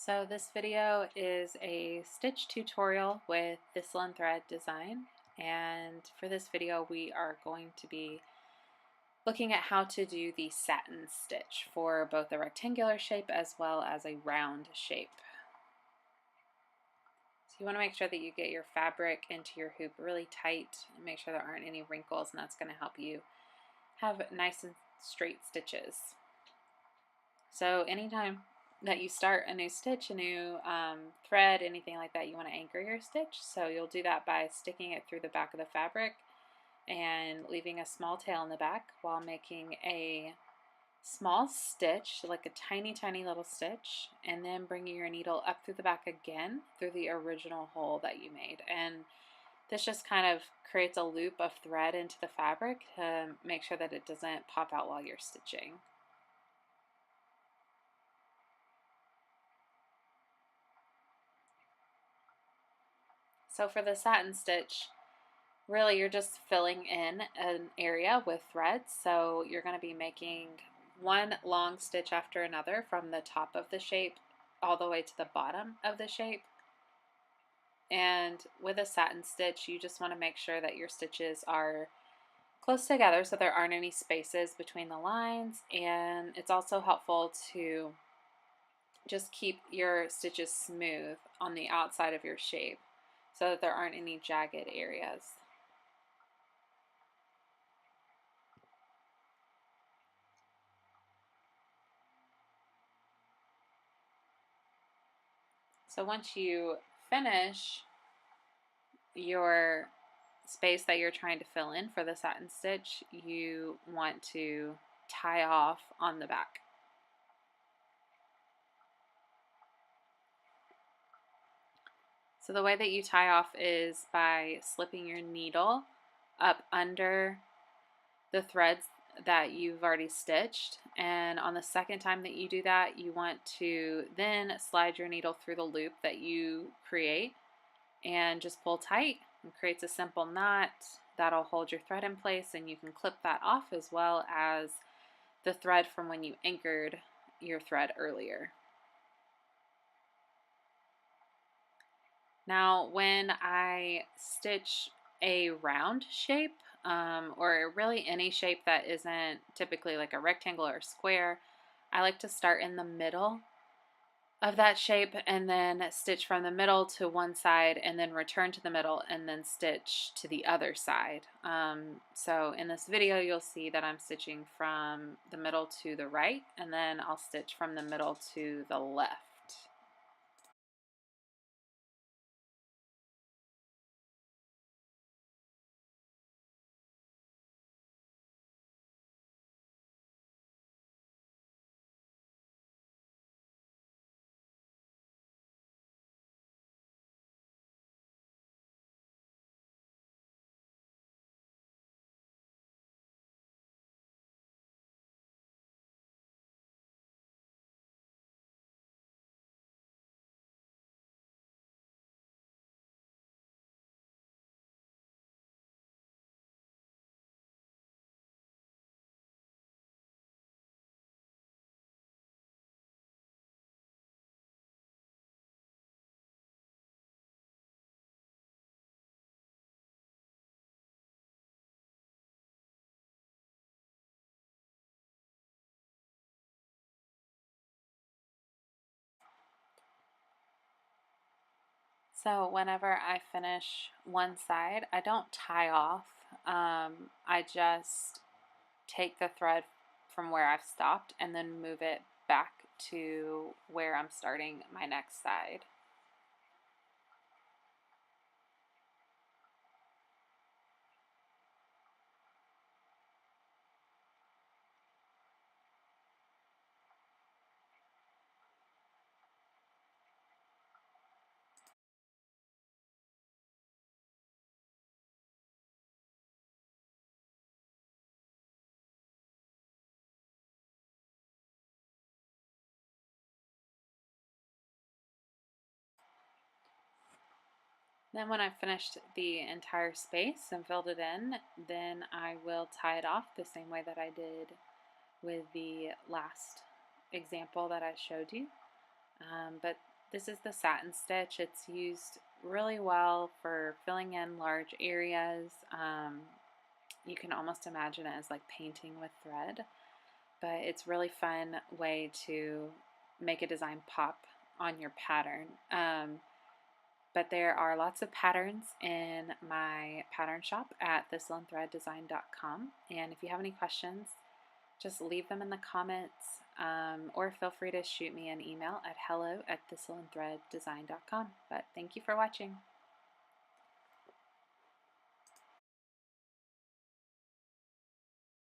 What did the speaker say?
So this video is a stitch tutorial with Thistle and thread design, and for this video we are going to be looking at how to do the satin stitch for both a rectangular shape as well as a round shape. So you want to make sure that you get your fabric into your hoop really tight and make sure there aren't any wrinkles, and that's going to help you have nice and straight stitches. So anytime that you start a new stitch, a new thread, anything like that, you want to anchor your stitch. So you'll do that by sticking it through the back of the fabric and leaving a small tail in the back while making a small stitch, like a tiny little stitch, and then bringing your needle up through the back again through the original hole that you made. And this just kind of creates a loop of thread into the fabric to make sure that it doesn't pop out while you're stitching. So for the satin stitch, really you're just filling in an area with threads. So you're going to be making one long stitch after another from the top of the shape all the way to the bottom of the shape. And with a satin stitch, you just want to make sure that your stitches are close together so there aren't any spaces between the lines, and it's also helpful to just keep your stitches smooth on the outside of your shape so that there aren't any jagged areas. So once you finish your space that you're trying to fill in for the satin stitch, you want to tie off on the back. So the way that you tie off is by slipping your needle up under the threads that you've already stitched, and on the second time that you do that, you want to then slide your needle through the loop that you create and just pull tight. It creates a simple knot that'll hold your thread in place, and you can clip that off as well as the thread from when you anchored your thread earlier. Now when I stitch a round shape, or really any shape that isn't typically like a rectangle or a square, I like to start in the middle of that shape and then stitch from the middle to one side and then return to the middle and then stitch to the other side. So in this video you'll see that I'm stitching from the middle to the right, and then I'll stitch from the middle to the left. So whenever I finish one side, I don't tie off. I just take the thread from where I've stopped and then move it back to where I'm starting my next side. Then when I've finished the entire space and filled it in, then I will tie it off the same way that I did with the last example that I showed you. But This is the satin stitch. It's used really well for filling in large areas. You can almost imagine it as like painting with thread, but it's really fun way to make a design pop on your pattern. But there are lots of patterns in my pattern shop at thistleandthreaddesign.com. And if you have any questions, just leave them in the comments, or feel free to shoot me an email at hello@thistleandthreaddesign.com. But thank you for watching.